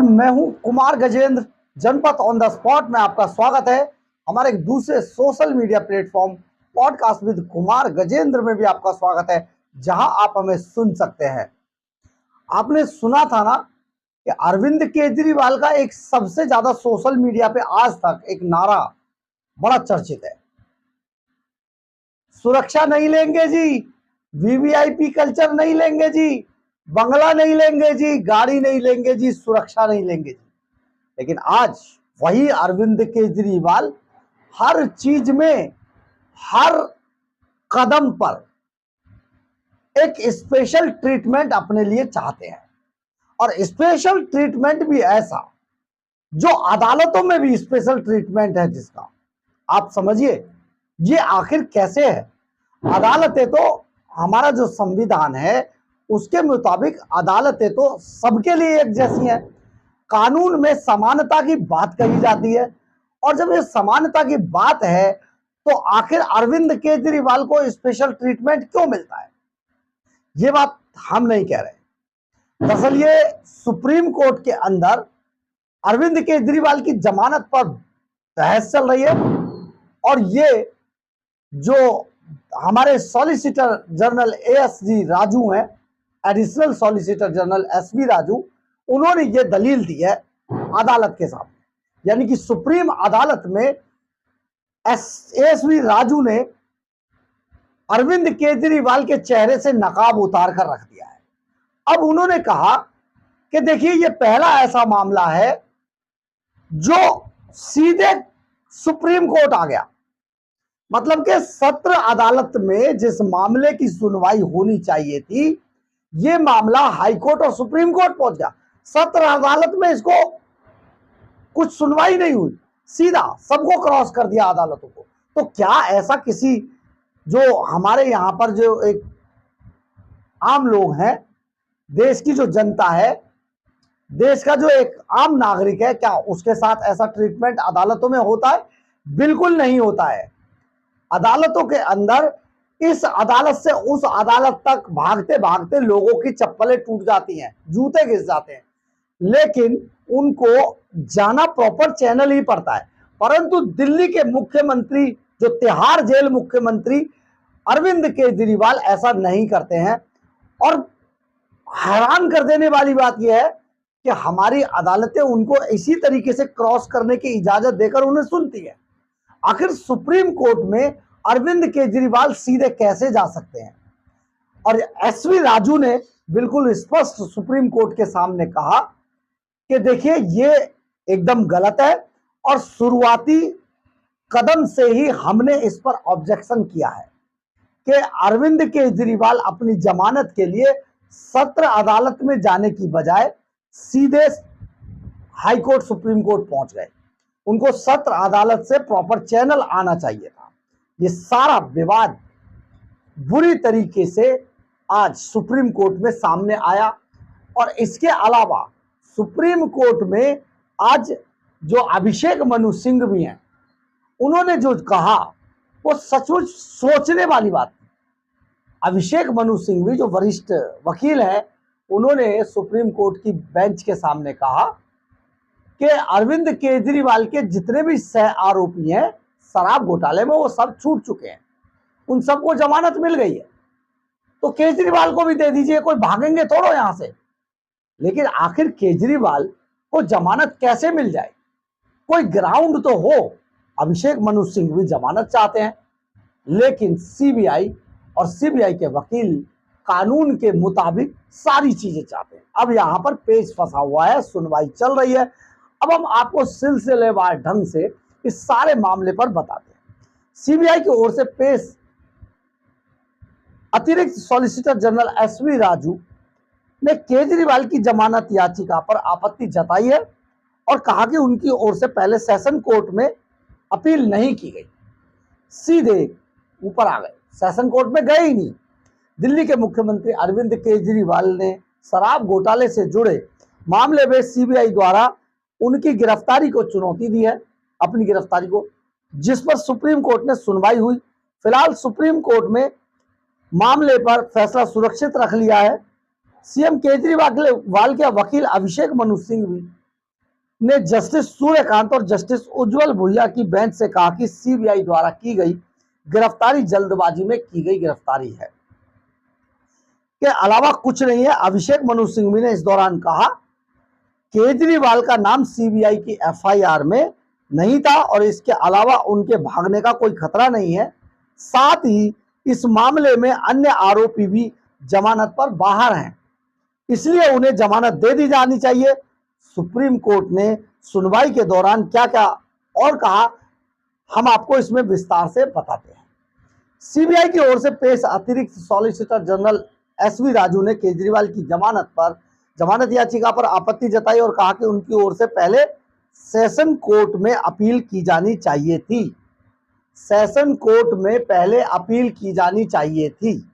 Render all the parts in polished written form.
मैं हूं कुमार गजेंद्र। जनपद ऑन द स्पॉट में आपका स्वागत है। हमारे एक दूसरे social media platform podcast with Kumar Gajendra में भी आपका स्वागत है, जहां आप हमें सुन सकते हैं। आपने सुना था ना कि अरविंद केजरीवाल का एक सबसे ज्यादा सोशल मीडिया पे आज तक एक नारा बड़ा चर्चित है, सुरक्षा नहीं लेंगे जी, वीवीआईपी कल्चर नहीं लेंगे जी, बंगला नहीं लेंगे जी, गाड़ी नहीं लेंगे जी, सुरक्षा नहीं लेंगे जी। लेकिन आज वही अरविंद केजरीवाल हर चीज में, हर कदम पर एक स्पेशल ट्रीटमेंट अपने लिए चाहते हैं, और स्पेशल ट्रीटमेंट भी ऐसा जो अदालतों में भी स्पेशल ट्रीटमेंट है, जिसका आप समझिए ये आखिर कैसे है। अदालतें तो हमारा जो संविधान है उसके मुताबिक अदालतें तो सबके लिए एक जैसी हैं। कानून में समानता की बात कही जाती है, और जब ये समानता की बात है तो आखिर अरविंद केजरीवाल को स्पेशल ट्रीटमेंट क्यों मिलता है? ये बात हम नहीं कह रहे। दरअसल ये सुप्रीम कोर्ट के अंदर अरविंद केजरीवाल की जमानत पर बहस चल रही है, और ये जो हमारे सॉलिसिटर जनरल एएसजी राजू हैं, additional solicitor general SV Raju, उन्होंने ये दलील दी है अदालत के सामने। यानी कि सुप्रीम अदालत में एसवी राजू ने अरविंद केजरीवाल के चेहरे से नकाब उतार कर रख दिया है। अब उन्होंने कहा कि देखिए, ये पहला ऐसा मामला है जो सीधे सुप्रीम कोर्ट आ गया। मतलब कि सत्र अदालत में जिस मामले की सुनवाई होनी चाहिए थी, ये मामला हाई कोर्ट और सुप्रीम कोर्ट पहुंच गया। सत्र अदालत में इसको कुछ सुनवाई नहीं हुई, सीधा सबको क्रॉस कर दिया अदालतों को। तो क्या ऐसा किसी, जो हमारे यहां पर जो एक आम लोग हैं, देश की जो जनता है, देश का जो एक आम नागरिक है, क्या उसके साथ ऐसा ट्रीटमेंट अदालतों में होता है? बिल्कुल नहीं होता है। अदालतों के अंदर इस अदालत से उस अदालत तक भागते भागते लोगों की चप्पलें टूट जाती हैं, जूते घिस जाते हैं, लेकिन उनको जाना प्रॉपर चैनल ही पड़ता है। परंतु दिल्ली के मुख्यमंत्री, जो तिहाड़ जेल मुख्यमंत्री अरविंद केजरीवाल, ऐसा नहीं करते हैं। और हैरान कर देने वाली बात यह है कि हमारी अदालतें उनको इसी तरीके से क्रॉस करने की इजाजत देकर उन्हें सुनती है। आखिर सुप्रीम कोर्ट में अरविंद केजरीवाल सीधे कैसे जा सकते हैं? और एसवी राजू ने बिल्कुल स्पष्ट सुप्रीम कोर्ट के सामने कहा कि देखिए, ये एकदम गलत है, और शुरुआती कदम से ही हमने इस पर ऑब्जेक्शन किया है कि अरविंद केजरीवाल अपनी जमानत के लिए सत्र अदालत में जाने की बजाय सीधे हाई कोर्ट, सुप्रीम कोर्ट पहुंच गए। उनको सत्र अदालत से प्रॉपर चैनल आना चाहिए था। ये सारा विवाद बुरी तरीके से आज सुप्रीम कोर्ट में सामने आया। और इसके अलावा सुप्रीम कोर्ट में आज जो अभिषेक मनु सिंह भी हैं, उन्होंने जो कहा वो सचमुच सोचने वाली बात थी। अभिषेक मनु सिंह भी जो वरिष्ठ वकील हैं, उन्होंने सुप्रीम कोर्ट की बेंच के सामने कहा कि अरविंद केजरीवाल के जितने भी सह आरोपी हैं शराब घोटाले में, वो सब छूट चुके हैं, उन सबको जमानत मिल गई है, तो केजरीवाल को भी दे दीजिए, कोई भागेंगे थोड़ो यहां से। लेकिन आखिर केजरीवाल को जमानत कैसे मिल जाए? कोई ग्राउंड तो हो। अभिषेक मनु सिंह भी जमानत चाहते हैं, लेकिन सीबीआई और सीबीआई के वकील कानून के मुताबिक सारी चीजें चाहते हैं। अब यहां पर पेच फंसा हुआ है, सुनवाई चल रही है। अब हम आपको सिलसिलेवार ढंग से इस सारे मामले पर बताते हैं। सीबीआई की ओर से पेश अतिरिक्त सॉलिसिटर जनरल एसवी राजू ने केजरीवाल की जमानत याचिका पर आपत्ति जताई है, और कहा कि उनकी ओर से पहले सेशन कोर्ट में अपील नहीं की गई, सीधे ऊपर आ गए, सेशन कोर्ट में गए ही नहीं। दिल्ली के मुख्यमंत्री अरविंद केजरीवाल ने शराब घोटाले से जुड़े मामले में सीबीआई द्वारा उनकी गिरफ्तारी को चुनौती दी है, अपनी गिरफ्तारी को, जिस पर सुप्रीम कोर्ट ने सुनवाई हुई। फिलहाल सुप्रीम कोर्ट में मामले पर फैसला सुरक्षित रख लिया है। सीएम केजरीवाल के वकील अभिषेक मनु सिंह भी ने जस्टिस सूर्यकांत और जस्टिस उज्जवल भुइया की बेंच से कहा कि सीबीआई द्वारा की गई गिरफ्तारी जल्दबाजी में की गई गिरफ्तारी है, के अलावा कुछ नहीं है। अभिषेक मनु सिंघवी ने इस दौरान कहा, केजरीवाल का नाम सीबीआई की एफआईआर में नहीं था और इसके अलावा उनके भागने का कोई खतरा नहीं है। साथ ही इस मामले में अन्य आरोपी भी जमानत पर बाहर हैं, इसलिए उन्हें जमानत दे दी जानी चाहिए। सुप्रीम कोर्ट ने सुनवाई के दौरान क्या क्या और कहा, हम आपको इसमें विस्तार से बताते हैं। सीबीआई की ओर से पेश अतिरिक्त सॉलिसिटर जनरल एसवी राजू ने केजरीवाल की जमानत याचिका पर आपत्ति जताई और कहा कि उनकी ओर से पहले सेशन कोर्ट में अपील की जानी चाहिए थी। सेशन कोर्ट में पहले अपील की जानी चाहिए थी।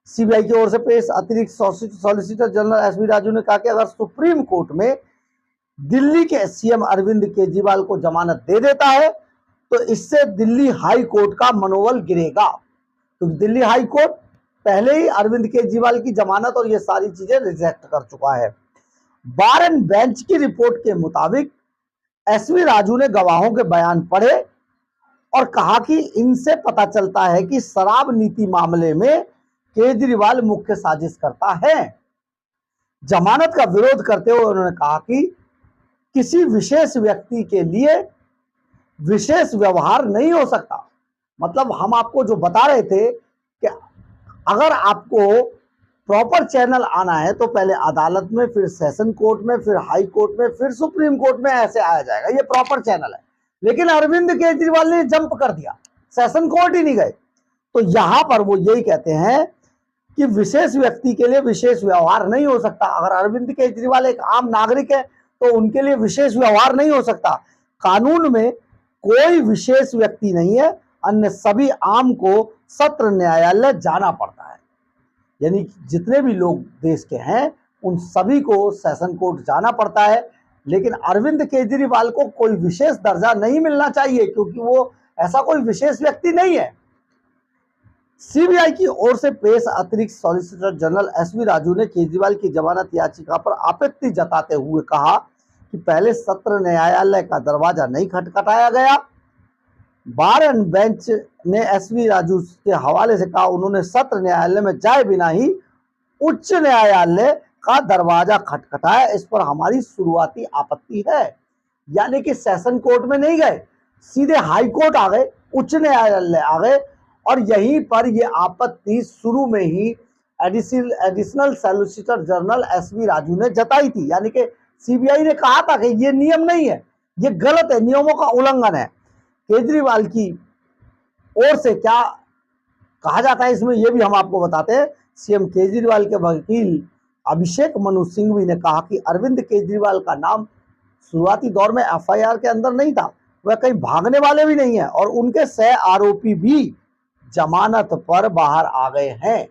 सीबीआई की ओर से पेश अतिरिक्त सॉलिसिटर जनरल एसवी राजू ने कहा कि अगर सुप्रीम कोर्ट में दिल्ली के सीएम अरविंद केजरीवाल को जमानत दे देता है तो इससे दिल्ली हाई कोर्ट का मनोबल गिरेगा, क्योंकि तो दिल्ली हाई कोर्ट पहले ही अरविंद केजरीवाल की जमानत और ये सारी चीजें रिजेक्ट कर चुका है। बार एंड बेंच की रिपोर्ट के मुताबिक एसवी राजू ने गवाहों के बयान पढ़े और कहा कि इनसे पता चलता है कि शराब नीति मामले में केजरीवाल मुख्य साजिश करता है। जमानत का विरोध करते हुए उन्होंने कहा कि किसी विशेष व्यक्ति के लिए विशेष व्यवहार नहीं हो सकता। मतलब हम आपको जो बता रहे थे कि अगर आपको प्रॉपर चैनल आना है तो पहले अदालत में, फिर सेशन कोर्ट में, फिर हाई कोर्ट में, फिर सुप्रीम कोर्ट में, ऐसे आया जाएगा। ये प्रॉपर चैनल है। लेकिन अरविंद केजरीवाल ने जंप कर दिया, सेशन कोर्ट ही नहीं गए। तो यहां पर वो यही कहते हैं कि विशेष व्यक्ति के लिए विशेष व्यवहार नहीं हो सकता। अगर अरविंद केजरीवाल एक आम नागरिक है तो उनके लिए विशेष व्यवहार नहीं हो सकता। कानून में कोई विशेष व्यक्ति नहीं है, अन्य सभी आम को सत्र न्यायालय जाना पड़ता है। यानी जितने भी लोग देश के हैं उन सभी को सेशन कोर्ट जाना पड़ता है। लेकिन अरविंद केजरीवाल को कोई विशेष दर्जा नहीं मिलना चाहिए, क्योंकि वो ऐसा कोई विशेष व्यक्ति नहीं है। सीबीआई की ओर से पेश अतिरिक्त सॉलिसिटर जनरल एसवी राजू ने केजरीवाल की जमानत याचिका पर आपत्ति जताते हुए कहा कि पहले सत्र न्यायालय का दरवाजा नहीं खटखटाया गया। बार एंड बेंच ने एसवी राजू के हवाले से कहा, उन्होंने सत्र न्यायालय में जाए बिना ही उच्च न्यायालय का दरवाजा खटखटाया, इस पर हमारी शुरुआती आपत्ति है। यानी कि सेशन कोर्ट में नहीं गए, सीधे हाई कोर्ट आ गए, उच्च न्यायालय आ गए और यहीं पर ये आपत्ति शुरू में ही additional solicitor general SV Raju ने जताई थी। यानी कि सीबीआई ने कहा था कि ये नियम नहीं है, ये गलत है, नियमों का उल्लंघन है। केजरीवाल की ओर से क्या कहा जाता है इसमें ये भी हम आपको बताते हैं। सीएम केजरीवाल के वकील अभिषेक मनु सिंघवी ने कहा कि अरविंद केजरीवाल का नाम शुरुआती दौर में एफआईआर के अंदर नहीं था, वह कहीं भागने वाले भी नहीं है और उनके सह आरोपी भी जमानत पर बाहर आ गए हैं।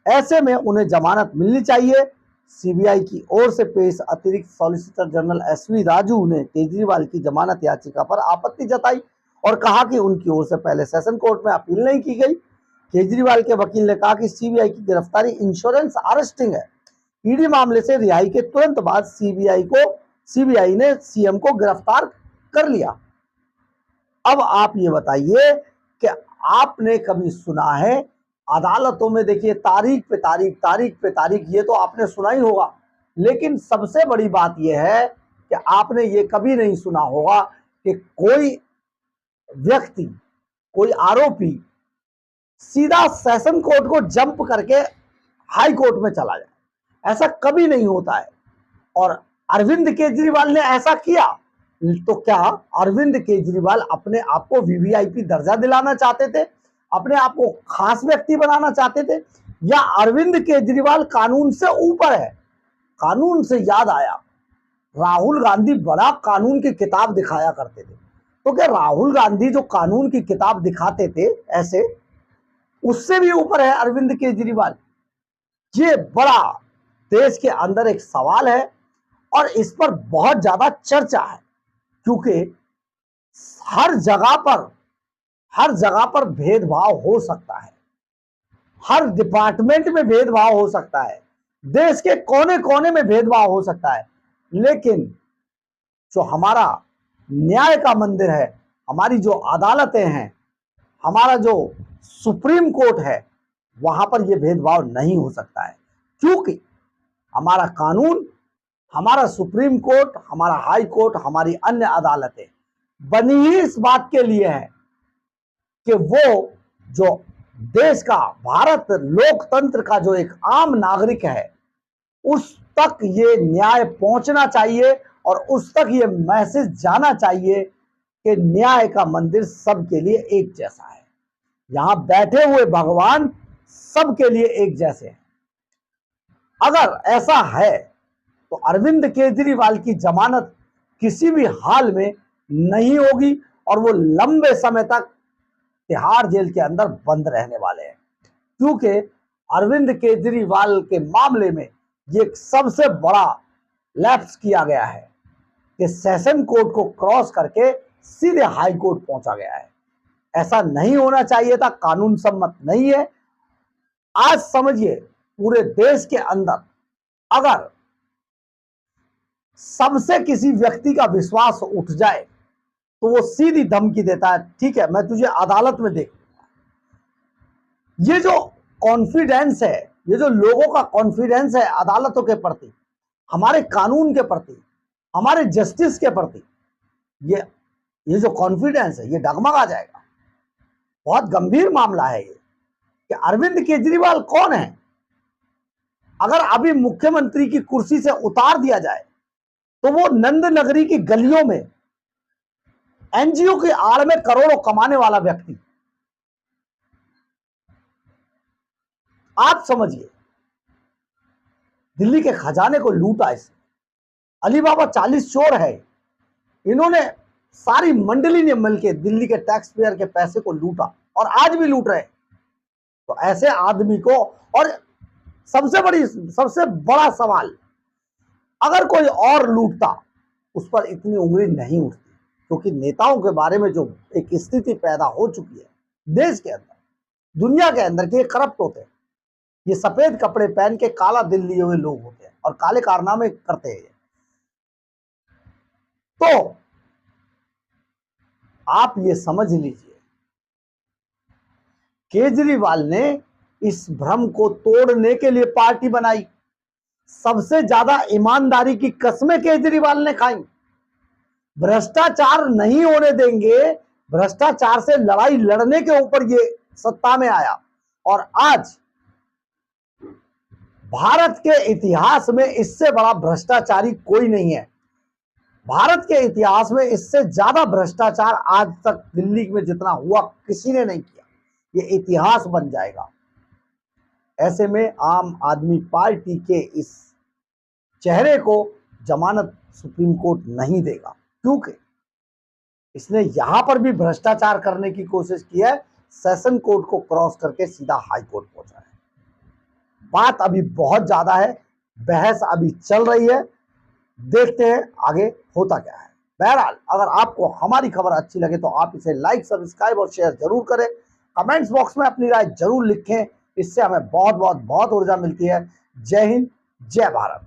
ऐसे में उन्हें जमानत मिलनी चाहिए। सीबीआई की ओर से पेश अतिरिक्त सॉलिसिटर जनरल एसवी राजू ने केजरीवाल की जमानत याचिका पर आपत्ति जताई और कहा कि उनकी ओर से पहले सेशन कोर्ट में अपील नहीं की गई। केजरीवाल के वकील ने कहा कि सीबीआई की गिरफ्तारी इंश्योरेंस अरेस्टिंग है। ईडी मामले से रिहाई के तुरंत बाद सीबीआई ने सीएम को गिरफ्तार कर लिया। अब आप ये बताइए कि आपने कभी सुना है अदालतों में, देखिए तारीख पे तारीख, ये तो आपने सुना ही होगा। लेकिन सबसे बड़ी बात यह है कि आपने ये कभी नहीं सुना होगा कि कोई व्यक्ति, कोई आरोपी सीधा सेशन कोर्ट को जंप करके हाई कोर्ट में चला जाए। ऐसा कभी नहीं होता है और अरविंद केजरीवाल ने ऐसा किया। तो क्या अरविंद केजरीवाल अपने आप को वीवीआईपी दर्जा दिलाना चाहते थे, अपने आप को खास व्यक्ति बनाना चाहते थे, या अरविंद केजरीवाल कानून से ऊपर है? कानून से याद आया, राहुल गांधी बड़ा कानून की किताब दिखाया करते थे। तो क्या राहुल गांधी जो कानून की किताब दिखाते थे ऐसे, उससे भी ऊपर है अरविंद केजरीवाल? ये बड़ा देश के अंदर एक सवाल है और इस पर बहुत ज्यादा चर्चा है, क्योंकि हर जगह पर भेदभाव हो सकता है, हर डिपार्टमेंट में भेदभाव हो सकता है, देश के कोने कोने में भेदभाव हो सकता है। लेकिन जो हमारा न्याय का मंदिर है, हमारी जो अदालतें हैं, हमारा जो सुप्रीम कोर्ट है, वहां पर यह भेदभाव नहीं हो सकता है, क्योंकि हमारा कानून, हमारा सुप्रीम कोर्ट, हमारा हाई कोर्ट, हमारी अन्य अदालतें बनी ही इस बात के लिए है कि वो जो देश का, भारत लोकतंत्र का जो एक आम नागरिक है, उस तक ये न्याय पहुंचना चाहिए और उस तक ये मैसेज जाना चाहिए कि न्याय का मंदिर सबके लिए एक जैसा है। यहां बैठे हुए भगवान सबके लिए एक जैसे हैं। अगर ऐसा है तो अरविंद केजरीवाल की जमानत किसी भी हाल में नहीं होगी और वो लंबे समय तक तिहाड़ जेल के अंदर बंद रहने वाले हैं, क्योंकि अरविंद केजरीवाल के मामले में ये सबसे बड़ा लैप्स किया गया है कि सेशन कोर्ट को क्रॉस करके सीधे हाई कोर्ट पहुंचा गया है। ऐसा नहीं होना चाहिए था, कानून सम्मत नहीं है। आज समझिए, पूरे देश के अंदर अगर सबसे किसी व्यक्ति का विश्वास उठ जाए तो वो सीधी धमकी देता है, ठीक है मैं तुझे अदालत में देख लूंगा। ये जो कॉन्फिडेंस है, ये जो लोगों का कॉन्फिडेंस है अदालतों के प्रति, हमारे कानून के प्रति, हमारे जस्टिस के प्रति, ये जो कॉन्फिडेंस है ये डगमगा जाएगा। बहुत गंभीर मामला है ये कि अरविंद केजरीवाल कौन है। अगर अभी मुख्यमंत्री की कुर्सी से उतार दिया जाए तो वो नंद नगरी की गलियों में एनजीओ की आड़ में करोड़ों कमाने वाला व्यक्ति, आप समझिए, दिल्ली के खजाने को लूटा इसने। अली बाबा 40 चोर है, इन्होंने सारी मंडली ने मिलकर दिल्ली के टैक्स पेयर के पैसे को लूटा और आज भी लूट रहे। तो ऐसे आदमी को, और सबसे बड़ा सवाल, अगर कोई और लूटता उस पर इतनी उंगली नहीं उठती, क्योंकि नेताओं के बारे में जो एक स्थिति पैदा हो चुकी है देश के अंदर, दुनिया के अंदर, कि ये करप्ट होते हैं, ये सफेद कपड़े पहन के काला दिल लिए हुए लोग होते हैं और काले कारनामे करते हैं। तो आप ये समझ लीजिए, केजरीवाल ने इस भ्रम को तोड़ने के लिए पार्टी बनाई। सबसे ज्यादा ईमानदारी की कस्में केजरीवाल ने खाई। भ्रष्टाचार नहीं होने देंगे, भ्रष्टाचार से लड़ाई लड़ने के ऊपर ये सत्ता में आया। और आज भारत के इतिहास में इससे बड़ा भ्रष्टाचारी कोई नहीं है। भारत के इतिहास में इससे ज्यादा भ्रष्टाचार आज तक दिल्ली में जितना हुआ किसी ने नहीं किया। ये इतिहास बन जाएगा। ऐसे में आम आदमी पार्टी के इस चेहरे को जमानत सुप्रीम कोर्ट नहीं देगा, क्योंकि इसने यहां पर भी भ्रष्टाचार करने की कोशिश की है, सेशन कोर्ट को क्रॉस करके सीधा हाई कोर्ट पहुंचा है। बात अभी बहुत ज्यादा है, बहस अभी चल रही है, देखते हैं आगे होता क्या है। बहरहाल, अगर आपको हमारी खबर अच्छी लगे तो आप इसे लाइक, सब्सक्राइब और शेयर जरूर करें। कमेंट्स बॉक्स में अपनी राय जरूर लिखें, इससे हमें बहुत ऊर्जा मिलती है। जय हिंद, जय भारत।